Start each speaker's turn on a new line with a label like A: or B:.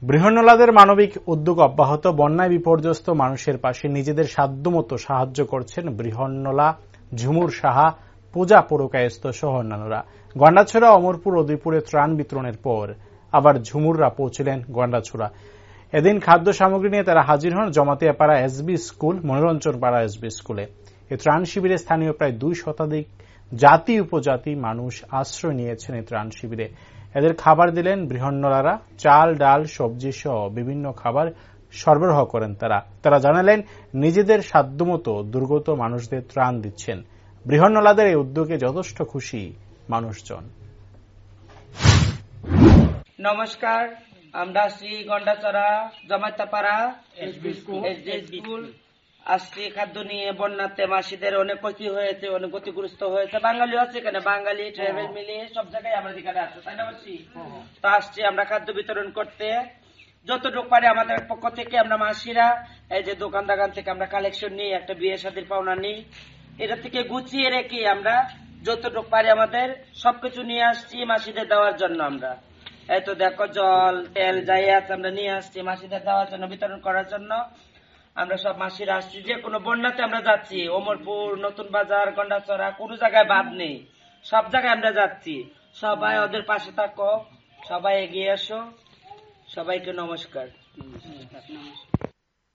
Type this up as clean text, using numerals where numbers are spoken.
A: বৃহন্নলাদের মানবিক উদ্যোগ অব্যাহত। বন্যায় বিপর্যস্ত মানুষের পাশে নিজেদের সাধ্যমতো সাহায্য করছেন বৃহন্নলা, ঝুমুর সাহা, পূজা পুরকায়স্থ সহ অন্যান্যরা। গন্ডাছড়া, অমরপুর, উদয়পুরে ত্রাণ বিতরণের পর আবার ঝুমুররা পৌঁছলেন গন্ডাছড়া। এদিন খাদ্য সামগ্রী নিয়ে তারা হাজির হন জমাতিয়াপাড়া এসবি স্কুল, মনোরঞ্জনপাড়া এসবি স্কুলে। এই ত্রাণ শিবিরে স্থানীয় প্রায় 2 শতাধিক জাতি উপজাতি মানুষ আশ্রয় নিয়েছেন এই ত্রাণ শিবিরে। এদের খাবার দিলেন বৃহন্নলারা। চাল, ডাল, সবজি সহ বিভিন্ন খাবার সরবরাহ করেন তারা জানালেন নিজেদের সাধ্যমতো দুর্গত মানুষদের ত্রাণ দিচ্ছেন। বৃহন্নলাদের এই উদ্যোগে যথেষ্ট খুশি মানুষজন।
B: নমস্কার, আমরা শ্রী গন্ডাছড়া জমাতিয়াপাড়া এসডি স্কুল আসছি খাদ্য নিয়ে। বন্যাতে মাসিদের অনেক ক্ষতি হয়েছে, অনেক ক্ষতিগ্রস্ত হয়েছে। বাঙালি আছে এখানে, বাঙালি ট্রাভেল মিলিয়ে সব জায়গায় আমরা এখানে আসছি, তাই না মাসি? তো আসছি আমরা খাদ্য বিতরণ করতে। যতটুকু পারে আমাদের পক্ষ থেকে আমরা মাসিরা এই যে দোকান থেকে আমরা কালেকশন নিই, একটা বিয়ে শাদীর পাওনা নিই, এটা থেকে গুছিয়ে রেখে আমরা যতটুকু পারি আমাদের সবকিছু নিয়ে আসছি মাসিদের দেওয়ার জন্য। আমরা এই তো দেখো জল, তেল যাই আছে আমরা নিয়ে আসছি মাসিদের দেওয়ার জন্য, বিতরণ করার জন্য। আমরা সব মাসিরা আসছি, যে কোনো বন্যাতে আমরা যাচ্ছি, অমরপুর, নতুন বাজার, গন্ডাছড়া, কোনো জায়গায় বাদ নেই, সব জায়গায় আমরা যাচ্ছি। সবাই ওদের পাশে থাকো, সবাই এগিয়ে আসো। সবাইকে নমস্কার।